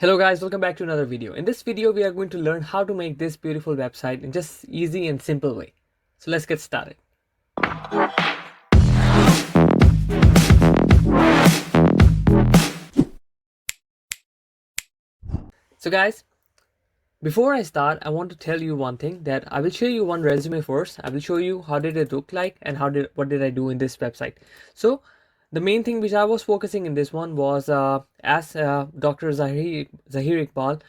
Hello guys, welcome back to another video. In this video, we are going to learn how to make this beautiful website in just easy and simple way. So let's get started. So guys, before I start, I want to tell you one thing that I will show you one resume first. I will show you how did it look like and what did I do in this website. So the main thing which I was focusing in this one was as Dr. Zahir Iqbal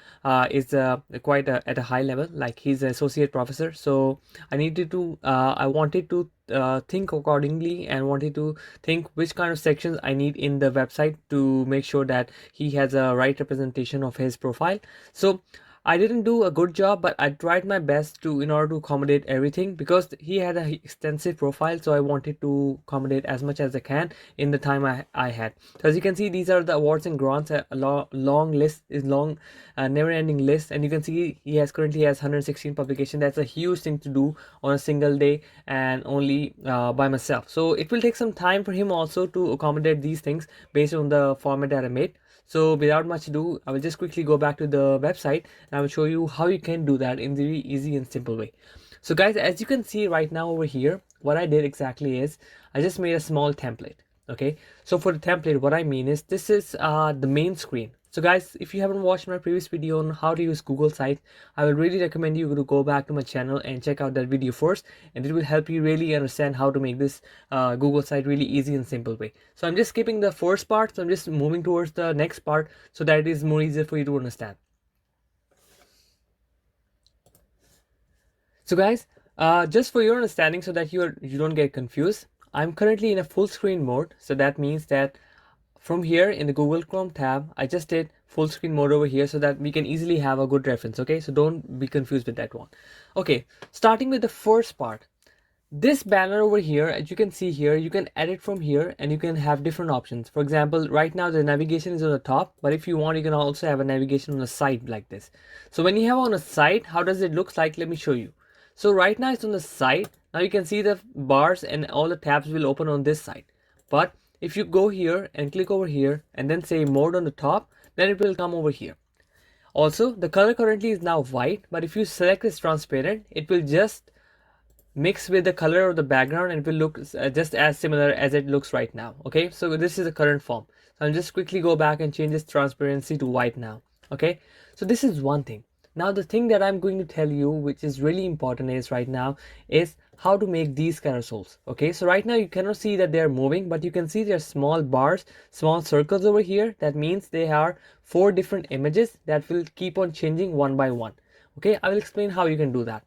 is quite at a high level, like he's an associate professor. So I wanted to think accordingly and wanted to think which kind of sections I need in the website to make sure that he has a right representation of his profile. So I didn't do a good job, but I tried my best to in order to accommodate everything because he had an extensive profile. So I wanted to accommodate as much as I can in the time I had. So as you can see, these are the awards and grants. A long list is long, never-ending list, and you can see he currently has 116 publications. That's a huge thing to do on a single day and only by myself. So it will take some time for him also to accommodate these things based on the format that I made. So without much ado, I will just quickly go back to the website and I will show you how you can do that in the really easy and simple way. So guys, as you can see right now over here, what I did exactly is I just made a small template. Okay, so for the template, what I mean is this is the main screen. So guys, if you haven't watched my previous video on how to use Google Sites, I will really recommend you to go back to my channel and check out that video first, and it will help you really understand how to make this Google site really easy and simple way. So I'm just skipping the first part, so I'm just moving towards the next part so that it is more easier for you to understand. So guys, just for your understanding so that you don't get confused, I'm currently in a full screen mode. So that means that from here in the Google Chrome tab, I just did full screen mode over here so that we can easily have a good reference. Okay, so don't be confused with that one. Okay, starting with the first part. This banner over here, as you can see here, you can edit from here and you can have different options. For example, right now the navigation is on the top, but if you want, you can also have a navigation on the side like this. So when you have on the side, how does it look like? Let me show you. So right now it's on the side. Now you can see the bars and all the tabs will open on this side. But if you go here and click over here and then say mode on the top, then it will come over here. Also, the color currently is now white, but if you select this transparent, it will just mix with the color of the background and it will look just as similar as it looks right now. Okay, so this is the current form. So I'll just quickly go back and change this transparency to white now. Okay, so this is one thing. Now the thing that I'm going to tell you, which is really important is right now, is how to make these carousels. Okay, so right now you cannot see that they are moving, but you can see there are small bars, small circles over here. That means they are 4 different images that will keep on changing one by one. Okay, I will explain how you can do that.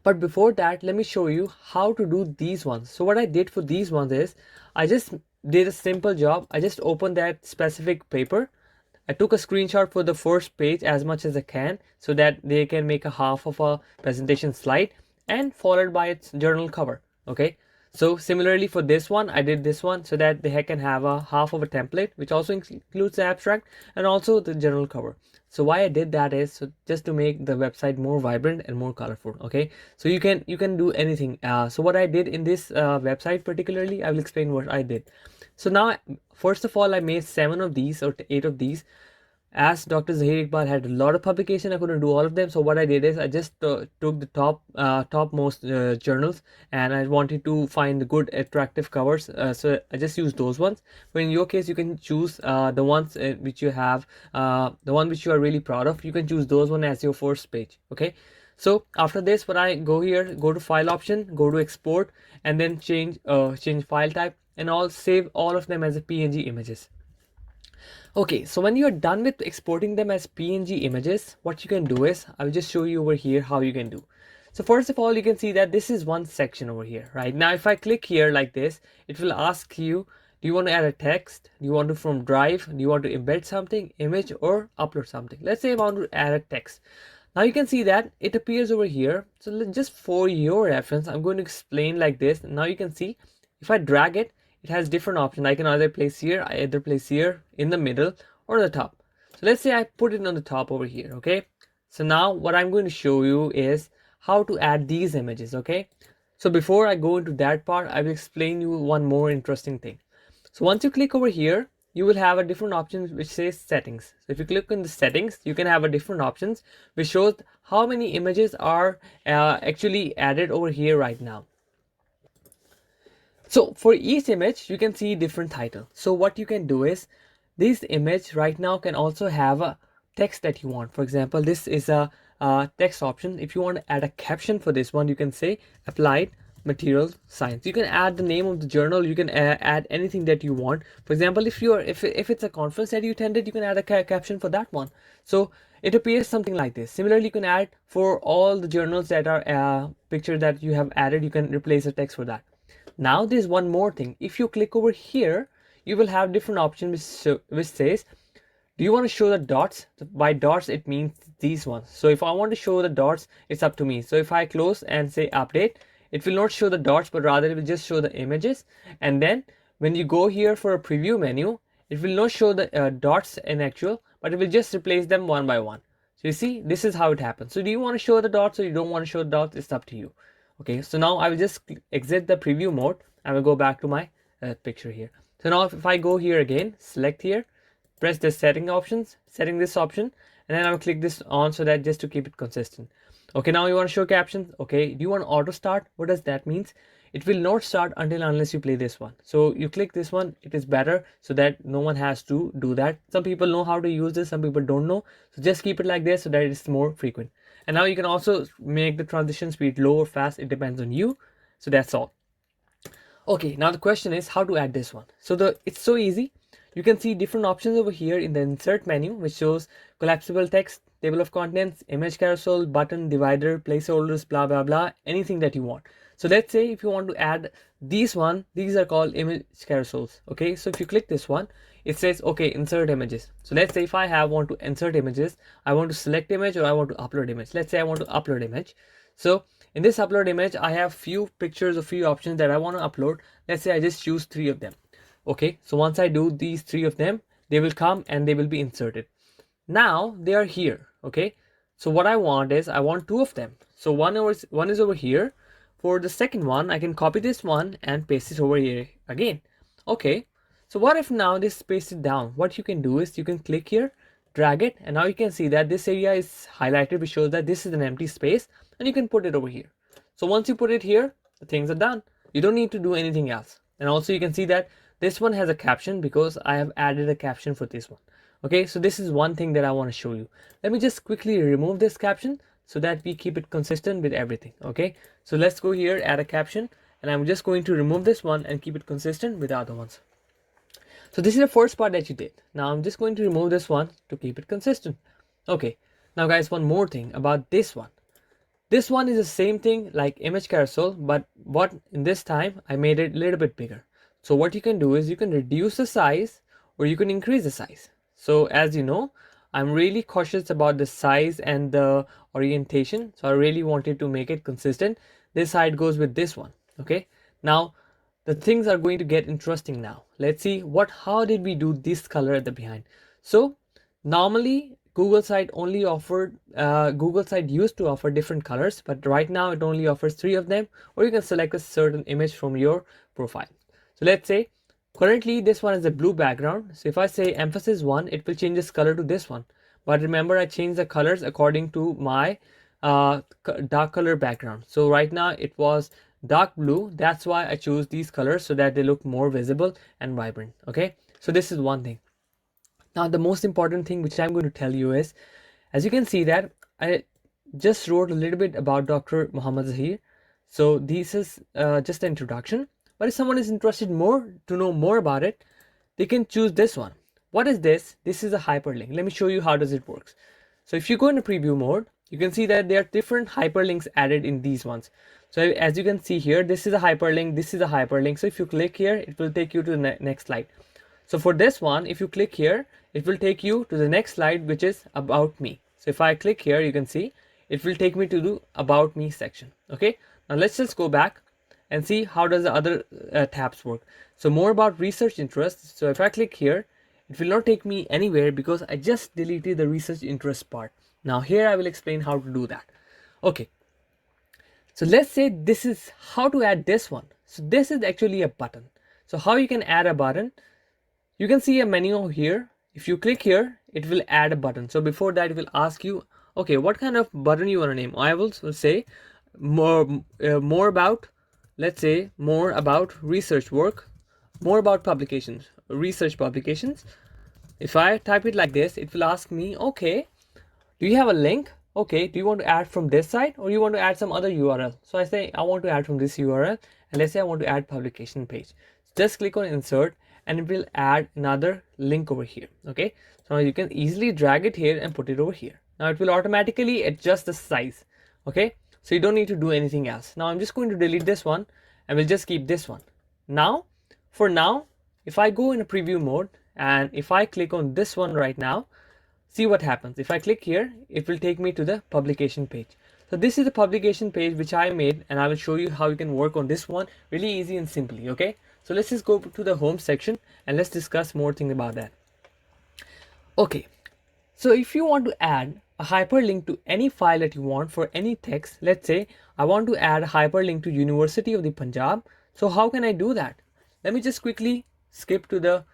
But before that, let me show you how to do these ones. So what I did for these ones is I just did a simple job. I just opened that specific paper. I took a screenshot for the first page as much as I can so that they can make a half of a presentation slide and followed by its journal cover. Okay, so similarly for this one, I did this one so that they can have a half of a template, which also includes the abstract and also the journal cover. So why I did that is just to make the website more vibrant and more colorful. Okay, so you can do anything. So what I did in this website particularly, I will explain what I did. So now, first of all, I made 7 of these or 8 of these. As Dr. Zahir Iqbal had a lot of publication, I couldn't do all of them. So what I did is I just took the topmost journals, and I wanted to find the good attractive covers. So I just used those ones. But in your case, you can choose the ones which you have, the one which you are really proud of. You can choose those one as your first page. Okay. So after this, when I go here, go to file option, go to export, and then change file type, and I'll save all of them as a PNG images. Okay, so when you're done with exporting them as PNG images, what you can do is, I'll just show you over here how you can do. So first of all, you can see that this is one section over here, right? Now, if I click here like this, it will ask you, do you want to add a text? Do you want to from Drive? Do you want to embed something, image, or upload something? Let's say I want to add a text. Now you can see that it appears over here. So just for your reference, I'm going to explain like this. Now you can see if I drag it, it has different options. I can either place here, in the middle, or the top. So let's say I put it on the top over here. Okay, so now what I'm going to show you is how to add these images. Okay, so before I go into that part, I will explain you one more interesting thing. So once you click over here, you will have a different option which says settings. So if you click on the settings, you can have a different options which shows how many images are actually added over here right now. So for each image, you can see different title. So what you can do is, this image right now can also have a text that you want. For example, this is a text option. If you want to add a caption for this one, you can say applied material science. You can add the name of the journal. You can add anything that you want. For example, if it's a conference that you attended, you can add a caption for that one. So it appears something like this. Similarly, you can add for all the journals that are picture that you have added, you can replace the text for that. Now there's one more thing. If you click over here, you will have different options which says, do you want to show the dots? By dots, it means these ones. So if I want to show the dots, it's up to me. So if I close and say update, it will not show the dots, but rather it will just show the images. And then when you go here for a preview menu, it will not show the dots in actual, but it will just replace them one by one. So you see, this is how it happens. So do you want to show the dots or you don't want to show the dots? It's up to you. Okay, so now I will just exit the preview mode and we'll go back to my picture here. So now if I go here again, select here, press the setting options, setting this option, and then I will click this on so that just to keep it consistent. Okay, now you want to show captions. Okay, do you want auto start? What does that mean? It will not start until unless you play this one. So you click this one, it is better so that no one has to do that. Some people know how to use this, some people don't know. So just keep it like this so that it's more frequent. And now you can also make the transition speed low or fast. It depends on you. So that's all. Okay, now the question is how to add this one. So it's so easy. You can see different options over here in the insert menu, which shows collapsible text, table of contents, image carousel, button, divider, placeholders, blah, blah, blah, anything that you want. So let's say if you want to add these are called image carousels. Okay, so if you click this one, it says, okay, insert images. So let's say if I want to insert images, I want to select image or I want to upload image. Let's say I want to upload image. So in this upload image, I have few pictures or few options that I want to upload. Let's say I just choose 3 of them. Okay, so once I do these 3 of them, they will come and they will be inserted. Now they are here. Okay, so what I want is I want 2 of them. So one is over here. For the second one, I can copy this one and paste it over here again. Okay, so what if now this pasted down? What you can do is you can click here, drag it, and now you can see that this area is highlighted, which shows that this is an empty space, and you can put it over here. So once you put it here, the things are done. You don't need to do anything else. And also you can see that this one has a caption because I have added a caption for this one. Okay, so this is one thing that I want to show you. Let me just quickly remove this caption so that we keep it consistent with everything. Okay, so let's go here, add a caption, and I'm just going to remove this one and keep it consistent with the other ones. So this is the first part that you did. Now I'm just going to remove this one to keep it consistent. Okay, now guys, one more thing about this one. This one is the same thing like image carousel, but what in this time I made it a little bit bigger. So what you can do is you can reduce the size or you can increase the size. So as you know, I'm really cautious about the size and the orientation. So I really wanted to make it consistent. This side goes with this one. Okay, now the things are going to get interesting now. Let's see how did we do this color at the behind. So normally Google site only offered Google site used to offer different colors, but right now it only offers 3 of them, or you can select a certain image from your profile. So let's say currently this one is a blue background. So if I say emphasis 1, it will change this color to this one. But remember, I changed the colors according to my dark color background. So right now it was dark blue. That's why I chose these colors so that they look more visible and vibrant. Okay, so this is one thing. Now the most important thing which I'm going to tell you is, as you can see that I just wrote a little bit about Dr. Muhammad Zahir. So this is just an introduction. But if someone is interested to know more about it, they can choose this one. What is this? This is a hyperlink. Let me show you how does it works. So if you go into preview mode, you can see that there are different hyperlinks added in these ones. So as you can see here, this is a hyperlink, this is a hyperlink. So if you click here, it will take you to the next slide. So for this one, if you click here, it will take you to the next slide, which is about me. So if I click here, you can see it will take me to the about me section. Okay, now let's just go back and see how does the other tabs work. So more about research interests. So if I click here, it will not take me anywhere because I just deleted the research interest part. Now here I will explain how to do that. Okay, so let's say this is how to add this one. So this is actually a button. So how you can add a button? you can see a menu over here. If you click here, it will add a button. So before that, it will ask you, okay, what kind of button you want to name. I will say more about, let's say more about research work, more about publications, research publications. If I type it like this, it will ask me, okay, do you have a link? Okay, do you want to add from this site or you want to add some other URL? So I say I want to add from this URL, and let's say I want to add publication page. Just click on insert and it will add another link over here. Okay, so now you can easily drag it here and put it over here. Now it will automatically adjust the size. Okay, so you don't need to do anything else. Now I'm just going to delete this one and we'll just keep this one. Now, for now, if I go in a preview mode and if I click on this one right now, see what happens. If I click here, it will take me to the publication page. So this is the publication page which I made, and I will show you how you can work on this one really easy and simply. Okay, so let's just go to the home section and let's discuss more things about that. Okay, so if you want to add a hyperlink to any file that you want for any text, let's say I want to add a hyperlink to University of the Punjab. So how can I do that? Let me just quickly skip to the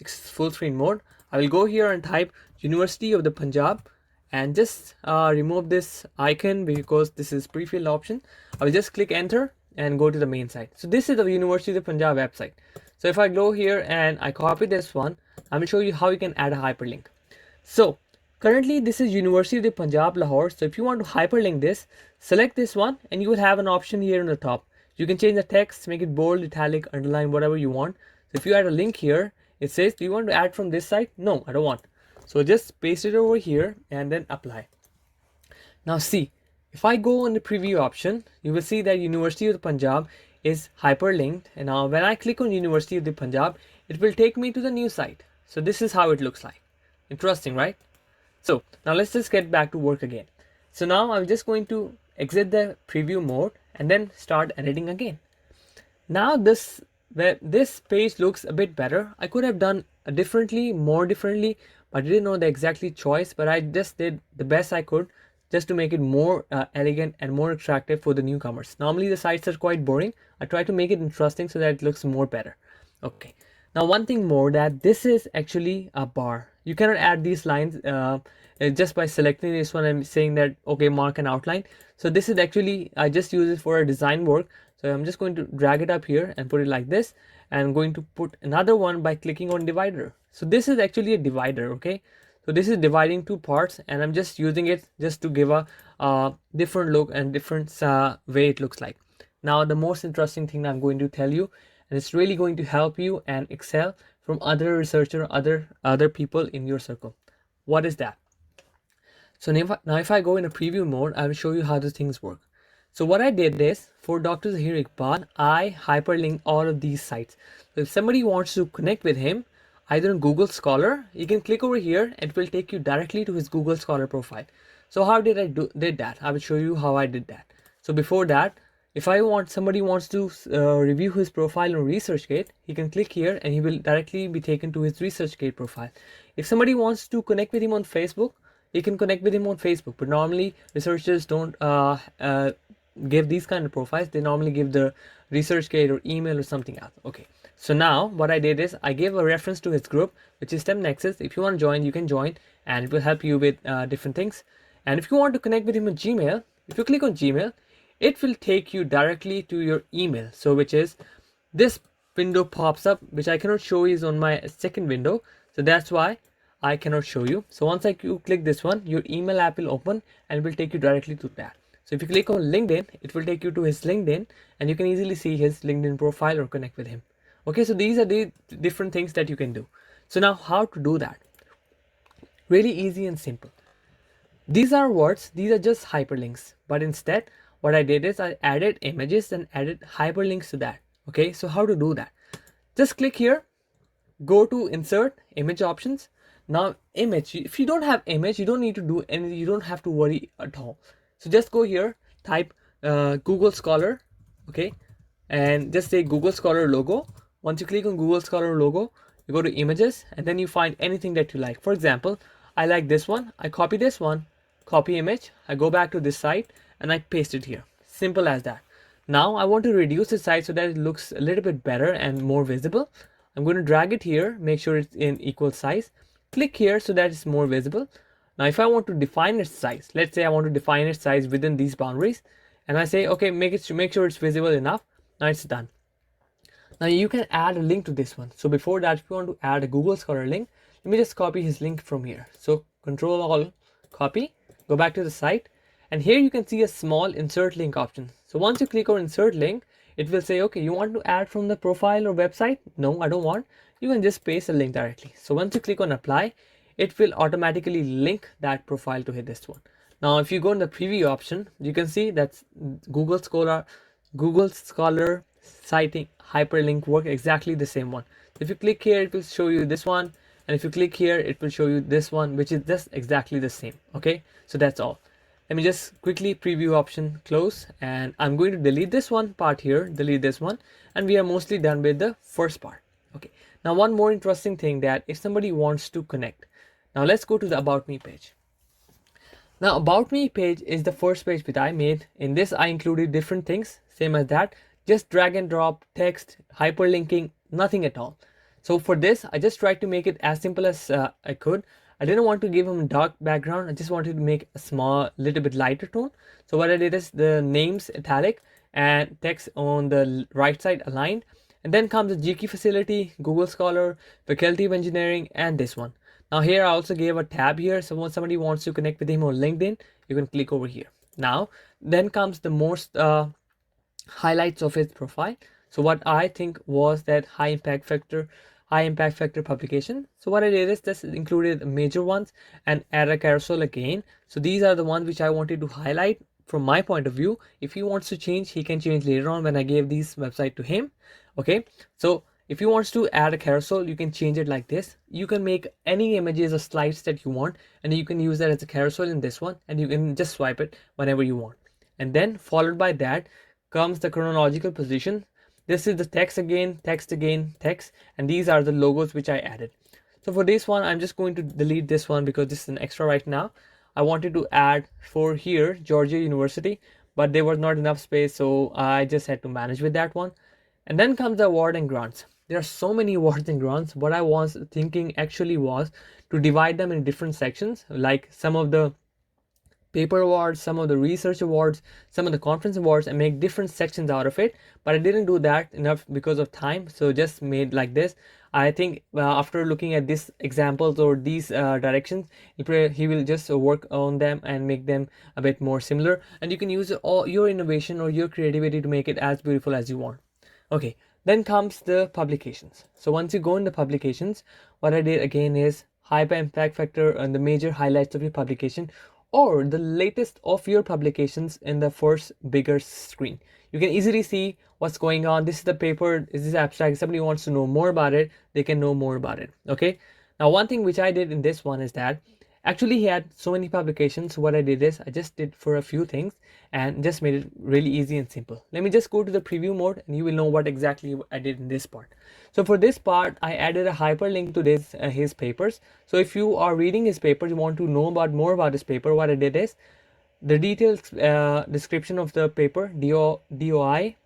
full screen mode. I will go here and type University of the Punjab and just remove this icon because this is pre-filled option. I will just click enter and go to the main site. So this is the University of the Punjab website. So if I go here and I copy this one, I will show you how you can add a hyperlink. So currently this is University of the Punjab Lahore. So if you want to hyperlink this, select this one and you will have an option here on the top. You can change the text, make it bold, italic, underline, whatever you want. So if you add a link here, it says, do you want to add from this site? No, I don't want. So just paste it over here and then apply. Now see, if I go on the preview option, you will see that University of the Punjab is hyperlinked. And now when I click on University of the Punjab, it will take me to the new site. So this is how it looks like. Interesting, right? So now let's just get back to work again. So now I'm just going to exit the preview mode and then start editing again. Now this page looks a bit better. I could have done more differently, but I didn't know the exactly choice, but I just did the best I could just to make it more elegant and more attractive for the newcomers. Normally the sites are quite boring. I try to make it interesting so that it looks more better. Okay, now one thing more, that this is actually a bar. You cannot add these lines just by selecting this one and saying that, okay, mark an outline. So this is actually, I just use it for a design work. So I'm just going to drag it up here and put it like this, and I'm going to put another one by clicking on divider. So this is actually a divider. Okay, so this is dividing two parts and I'm just using it just to give a different look and different way it looks like. Now the most interesting thing I'm going to tell you, and it's really going to help you and excel from other researchers, other people in your circle. What is that? So now if I go in a preview mode, I will show you how the things work. So what I did is, for Dr. Zahir Iqbal, I hyperlinked all of these sites. So if somebody wants to connect with him, either on Google Scholar, you can click over here and it will take you directly to his Google Scholar profile. So how did I did that? I will show you how I did that. So before that, if somebody wants to review his profile on ResearchGate, he can click here and he will directly be taken to his ResearchGate profile. If somebody wants to connect with him on Facebook, he can connect with him on Facebook. But normally researchers don't give these kind of profiles. They normally give the ResearchGate or email or something else. Okay, so now what I did is I gave a reference to his group, which is STEM Nexus. If you want to join, you can join and it will help you with different things. And if you want to connect with him on Gmail, if you click on Gmail, it will take you directly to your email. So which is this window pops up, which I cannot show you is on my second window. So that's why I cannot show you. So once you click this one, your email app will open and it will take you directly to that. So if you click on LinkedIn, it will take you to his LinkedIn and you can easily see his LinkedIn profile or connect with him. Okay, so these are the different things that you can do. So now how to do that? Really easy and simple. These are words, these are just hyperlinks. But instead, what I did is I added images and added hyperlinks to that. Okay, so how to do that? Just click here, go to insert image options. Now image, if you don't have image, you don't need to do anything, you don't have to worry at all. So just go here, type Google Scholar, okay, and just say Google Scholar logo. Once you click on Google Scholar logo, you go to images and then you find anything that you like. For example, I like this one, I copy this one, copy image, I go back to this site and I paste it here. Simple as that. Now I want to reduce the size so that it looks a little bit better and more visible. I'm going to drag it here, make sure it's in equal size, click here so that it's more visible. Now if I want to define its size, let's say I want to define its size within these boundaries, and I say okay, make sure it's visible enough. Now it's done. Now you can add a link to this one. So before that, if you want to add a Google Scholar link, let me just copy his link from here. So Control All, copy, go back to the site, and here you can see a small insert link option. So once you click on insert link, it will say, okay, you want to add from the profile or website? No, I don't want. You can just paste a link directly. So once you click on apply, it will automatically link that profile to hit this one. Now, if you go in the preview option, you can see that Google Scholar citing hyperlink work exactly the same one. If you click here, it will show you this one, and if you click here, it will show you this one, which is just exactly the same. Okay, so that's all. Let me just quickly preview option close, and I'm going to delete this one part here, delete this one, and we are mostly done with the first part. Okay, now one more interesting thing, that if somebody wants to connect, now let's go to the about me page. Now about me page is the first page that I made. In this I included different things, same as that, just drag and drop text, hyperlinking, nothing at all. So for this I just tried to make it as simple as I could. I didn't want to give him a dark background, I just wanted to make a small little bit lighter tone. So what I did is the names italic and text on the right side aligned, and then comes the GK facility, Google Scholar, Faculty of Engineering, and this one. Now here I also gave a tab here, so when somebody wants to connect with him on LinkedIn, you can click over here. Now then comes the most highlights of his profile. So what I think was that high impact factor publication. So what I did is just included major ones and add a carousel again. So these are the ones which I wanted to highlight from my point of view. If he wants to change, he can change later on when I gave these website to him. Okay, so if you want to add a carousel, you can change it like this. You can make any images or slides that you want, and you can use that as a carousel in this one, and you can just swipe it whenever you want. And then followed by that comes the chronological position. This is the text again, text, and these are the logos which I added. So for this one, I'm just going to delete this one because this is an extra right now. I wanted to add for here Georgia University, but there was not enough space, so I just had to manage with that one. And then comes the award and grants. There are so many awards and grants. What I was thinking actually was to divide them in different sections, like some of the paper awards, some of the research awards, some of the conference awards, and make different sections out of it. But I didn't do that enough because of time, so just made like this. I think after looking at these examples or these directions, he will just work on them and make them a bit more similar, and you can use all your innovation or your creativity to make it as beautiful as you want. Okay, then comes the publications. So once you go in the publications, what I did again is hyper impact factor and the major highlights of your publication, or the latest of your publications in the first bigger screen. You can easily see what's going on. This is the paper, this is abstract. If somebody wants to know more about it, they can know more about it. Okay, now one thing which I did in this one is that actually he had so many publications. So what I did is I just did for a few things and just made it really easy and simple. Let me just go to the preview mode and you will know what exactly I did in this part. So for this part, I added a hyperlink to this his papers. So if you are reading his papers, you want to know more about his paper, what I did is the detailed description of the paper, DOI,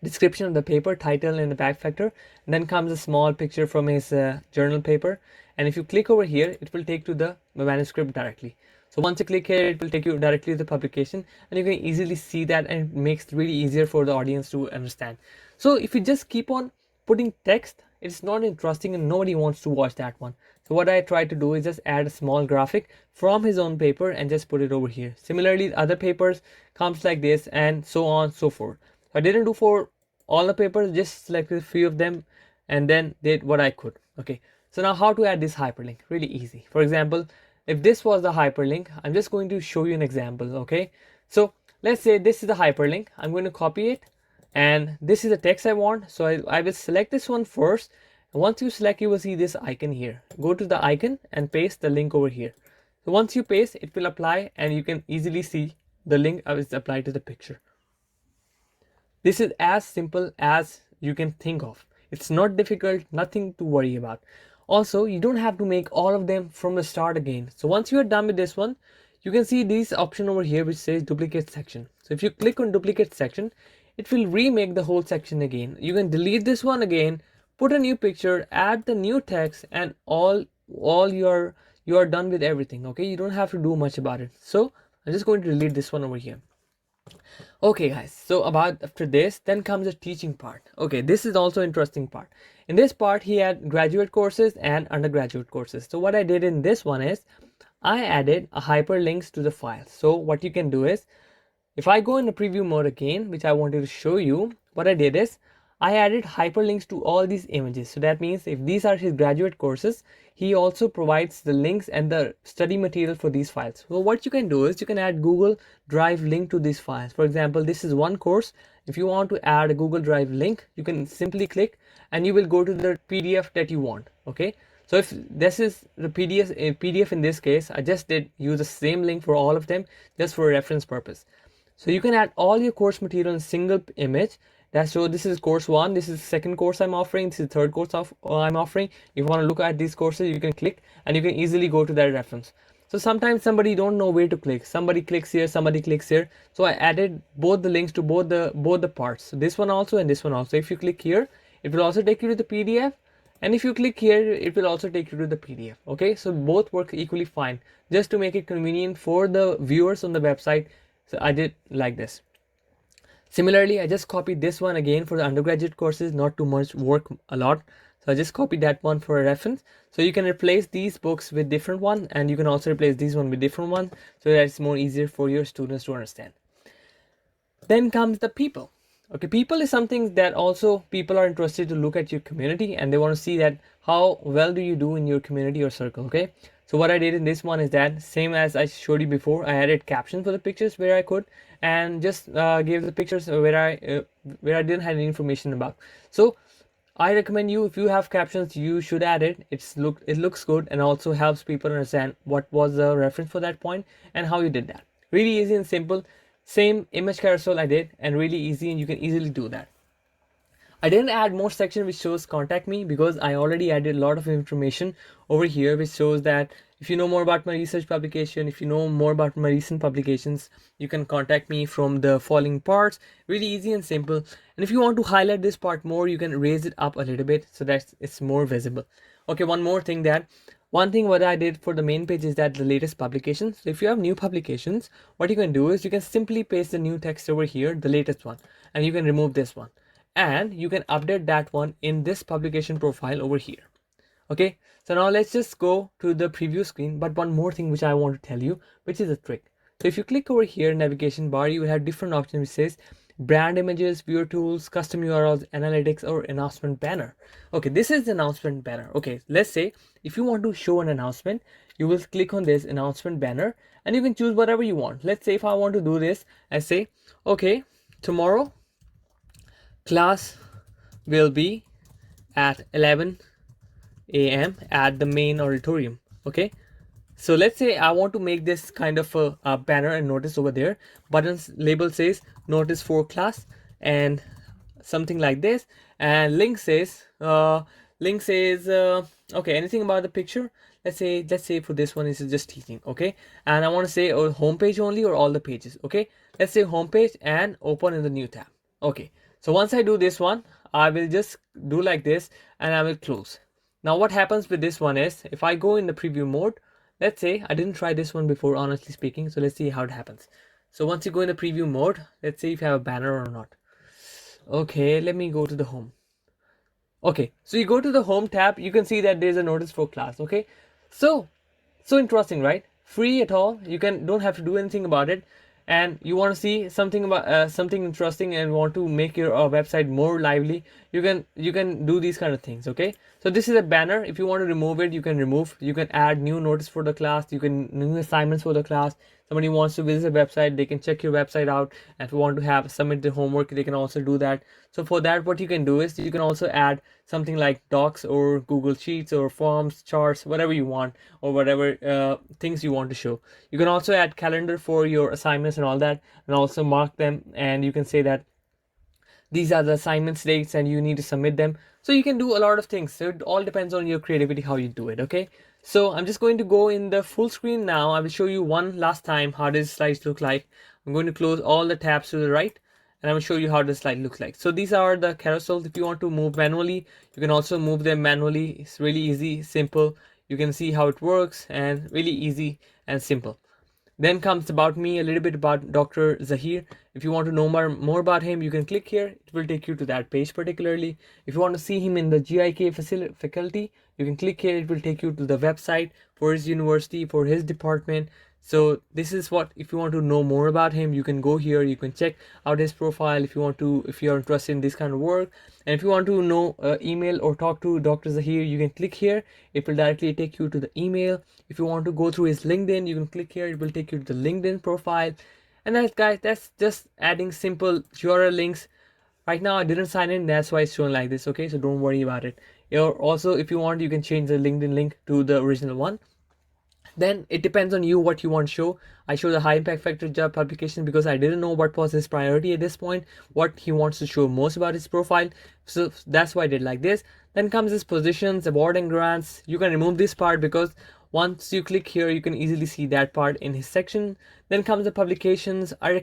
description of the paper, title, and the back factor. And then comes a small picture from his journal paper. And if you click over here, it will take to the manuscript directly. So once you click here, it will take you directly to the publication, and you can easily see that, and it makes it really easier for the audience to understand. So if you just keep on putting text, it's not interesting and nobody wants to watch that one. So what I try to do is just add a small graphic from his own paper and just put it over here. Similarly, other papers comes like this, and so on so forth. So I didn't do for all the papers, just selected a few of them and then did what I could. Okay, so now how to add this hyperlink? Really easy. For example, if this was the hyperlink, I'm just going to show you an example. Okay, so let's say this is the hyperlink. I'm going to copy it, and this is the text I want. So I will select this one first, and once you select, you will see this icon here. Go to the icon and paste the link over here. So once you paste, it will apply, and you can easily see the link is applied to the picture. This is as simple as you can think of. It's not difficult, nothing to worry about. Also, you don't have to make all of them from the start again. So once you are done with this one, you can see this option over here which says duplicate section. So if you click on duplicate section, it will remake the whole section again. You can delete this one again, put a new picture, add the new text, and all you are done with everything. Okay, you don't have to do much about it. So I'm just going to delete this one over here. Okay guys, so about after this then comes the teaching part. Okay, this is also interesting part. In this part he had graduate courses and undergraduate courses. So what I did in this one is I added a hyperlinks to the file. So what you can do is, if I go in the preview mode again, which I wanted to show you, what I did is I added hyperlinks to all these images. So that means if these are his graduate courses, he also provides the links and the study material for these files. So what you can do is you can add Google Drive link to these files. For example, this is one course. If you want to add a Google Drive link, you can simply click and you will go to the PDF that you want. Okay. So if this is the PDF in this case, I just did use the same link for all of them just for reference purpose. So you can add all your course material in a single image. That's so this is course 1, this is the second course I'm offering, this is the third course I'm offering. If you want to look at these courses, you can click and you can easily go to that reference. So sometimes somebody don't know where to click. Somebody clicks here, somebody clicks here. So I added both the links to both the parts. So this one also and this one also. If you click here, it will also take you to the PDF. And if you click here, it will also take you to the PDF. Okay, so both work equally fine, just to make it convenient for the viewers on the website. So I did like this. Similarly, I just copied this one again for the undergraduate courses, not too much work, a lot. So I just copied that one for a reference. So you can replace these books with different one, and you can also replace these one with different one, so that it's more easier for your students to understand. Then comes the people. Okay, people is something that also people are interested to look at your community, and they want to see that how well do you do in your community or circle. Okay, so what I did in this one is that same as I showed you before, I added captions for the pictures where I could, and just gave the pictures where I didn't have any information about. So I recommend you, if you have captions, you should add it. It looks good and also helps people understand what was the reference for that point and how you did that. Really easy and simple. Same image carousel I did, and really easy, and you can easily do that. I didn't add more section which shows contact me, because I already added a lot of information over here which shows that if you know more about my research publication, if you know more about my recent publications, you can contact me from the following parts. Really easy and simple. And if you want to highlight this part more, you can raise it up a little bit so that it's more visible. Okay, one thing what I did for the main page is that the latest publications. So if you have new publications, what you can do is you can simply paste the new text over here, the latest one, and you can remove this one, and you can update that one in this publication profile over here. Okay, so now let's just go to the preview screen. But one more thing which I want to tell you, which is a trick. So if you click over here, navigation bar, you will have different options which says brand images, viewer tools, custom URLs, analytics, or announcement banner. Okay, this is the announcement banner. Okay, let's say if you want to show an announcement, you will click on this announcement banner and you can choose whatever you want. Let's say if I want to do this, I say, okay, tomorrow class will be at 11 a.m. at the main auditorium. Okay, so let's say I want to make this kind of a banner and notice over there. Buttons label says notice for class and something like this, and link says okay, anything about the picture. Let's say for this one is just teaching. Okay, and I want to say home page only or all the pages. Okay, let's say home page and open in the new tab. Okay, so once I do this one, I will just do like this and I will close. Now what happens with this one is, if I go in the preview mode, let's say I didn't try this one before, honestly speaking, so let's see how it happens. So once you go in the preview mode, let's see if you have a banner or not. Okay, let me go to the home. Okay, so you go to the home tab, you can see that there's a notice for class. Okay, so interesting, right? Free at all, you don't have to do anything about it, and you want to see something about something interesting and want to make your website more lively, you can do these kind of things. Okay, so this is a banner. If you want to remove it, you can remove. You can add new notice for the class, you can new assignments for the class. Somebody wants to visit a website, they can check your website out, and if you want to have submit the homework, they can also do that. So for that, what you can do is you can also add something like docs or Google Sheets or forms, charts, whatever you want, or whatever things you want to show. You can also add calendar for your assignments and all that, and also mark them, and you can say that these are the assignments dates and you need to submit them. So you can do a lot of things. So it all depends on your creativity how you do it. Okay, so I'm just going to go in the full screen now. I will show you one last time how these slides look like. I'm going to close all the tabs to the right, and I'm gonna show you how the slide looks like. So these are the carousels. If you want to move manually, you can also move them manually. It's really easy, simple. You can see how it works, and really easy and simple. Then comes about me, a little bit about Dr. Zahir. If you want to know more about him, you can click here. It will take you to that page particularly. If you want to see him in the GIK faculty, you can click here. It will take you to the website for his university, for his department. So this is what, if you want to know more about him, you can go here. You can check out his profile if you are interested in this kind of work. And if you want to know email or talk to Dr. Zahir, you can click here. It will directly take you to the email. If you want to go through his LinkedIn, you can click here. It will take you to the LinkedIn profile. And that, guys, that's just adding simple URL links. Right now I didn't sign in, that's why it's showing like this. Okay, so don't worry about it. Or also, if you want, you can change the LinkedIn link to the original one. Then it depends on you what you want to show. I show the high impact factor job publication because I didn't know what was his priority at this point, what he wants to show most about his profile. So that's why I did like this. Then comes his positions, award and grants. You can remove this part because once you click here, you can easily see that part in his section. Then comes the publications. I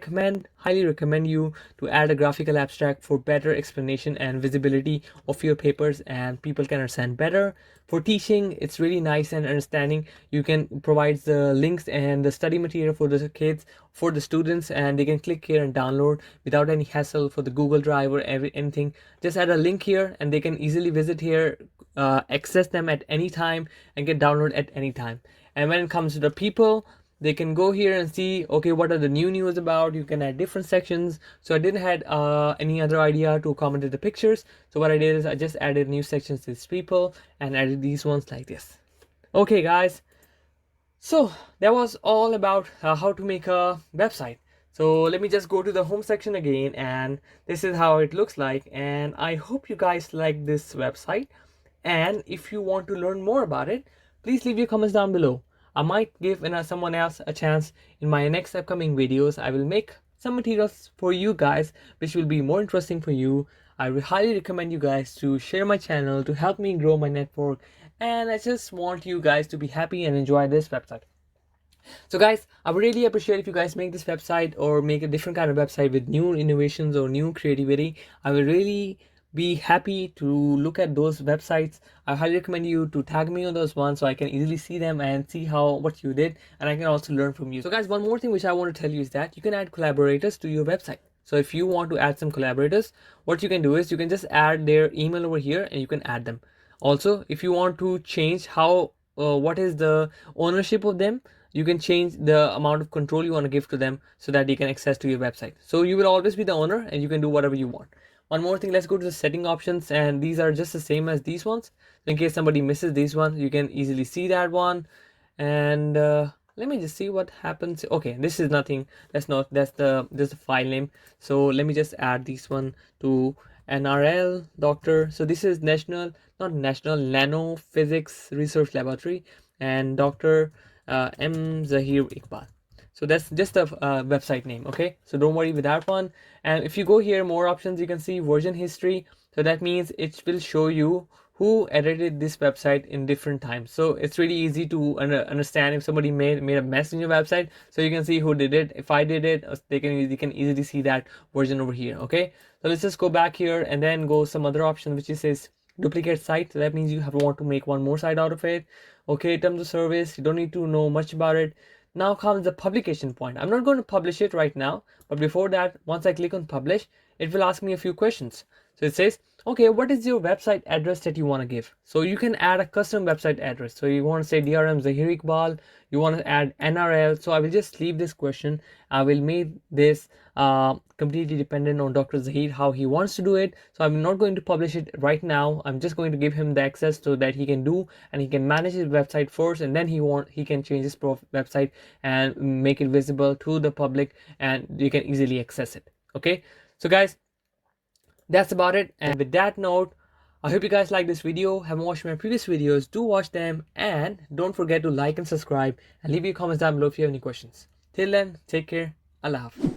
highly recommend you to add a graphical abstract for better explanation and visibility of your papers, and people can understand better. For teaching, it's really nice and understanding. You can provide the links and the study material for the kids, for the students, and they can click here and download without any hassle for the Google Drive or anything. Just add a link here and they can easily visit here, access them at any time and get download at any time. And when it comes to the people, they can go here and see, okay, what are the new news about. You can add different sections. So I didn't had any other idea to accommodate the pictures. So what I did is I just added new sections to this people and added these ones like this. Okay, guys. So that was all about how to make a website. So let me just go to the home section again, and this is how it looks like. And I hope you guys like this website. And if you want to learn more about it, please leave your comments down below. I might give someone else a chance in my next upcoming videos. I will make some materials for you guys which will be more interesting for you. I will highly recommend you guys to share my channel to help me grow my network, and I just want you guys to be happy and enjoy this website. So guys, I would really appreciate if you guys make this website or make a different kind of website with new innovations or new creativity. I will really be happy to look at those websites. I highly recommend you to tag me on those ones so I can easily see them and see what you did, and I can also learn from you. So guys, one more thing which I want to tell you is that you can add collaborators to your website. So if you want to add some collaborators, what you can do is you can just add their email over here and you can add them. Also, if you want to change what is the ownership of them, you can change the amount of control you want to give to them so that they can access to your website. So you will always be the owner and you can do whatever you want. One more thing, let's go to the setting options, and these are just the same as these ones. In case somebody misses these ones, you can easily see that one. And let me just see what happens. Okay, this is nothing. That's the file name. So let me just add this one to NRL doctor. So this is Nano Physics Research Laboratory, and Dr. M. Zahir Iqbal. So that's just a website name. Okay, so don't worry with that one. And if you go here, more options, you can see version history. So that means it will show you who edited this website in different times. So it's really easy to understand if somebody made a mess in your website. So you can see who did it. If I did it, you can easily see that version over here. Okay, so let's just go back here and then go some other option which says duplicate site. So that means you want to make one more site out of it. Okay, terms of service, you don't need to know much about it. Now comes the publication point. I'm not going to publish it right now, but before that, once I click on publish, it will ask me a few questions. So it says, okay, what is your website address that you want to give? So you can add a custom website address. So you want to say DRM Zahir Iqbal, you want to add NRL. So I will just leave this question. I will make this completely dependent on Dr. Zahir, how he wants to do it. So I'm not going to publish it right now. I'm just going to give him the access so that he can do and he can manage his website first, and then he can change his website and make it visible to the public, and you can easily access it. Okay, so guys, that's about it. And with that note, I hope you guys like this video. Haven't watched my previous videos, do watch them, and don't forget to like and subscribe and leave your comments down below if you have any questions. Till then, take care. Allah Hafiz.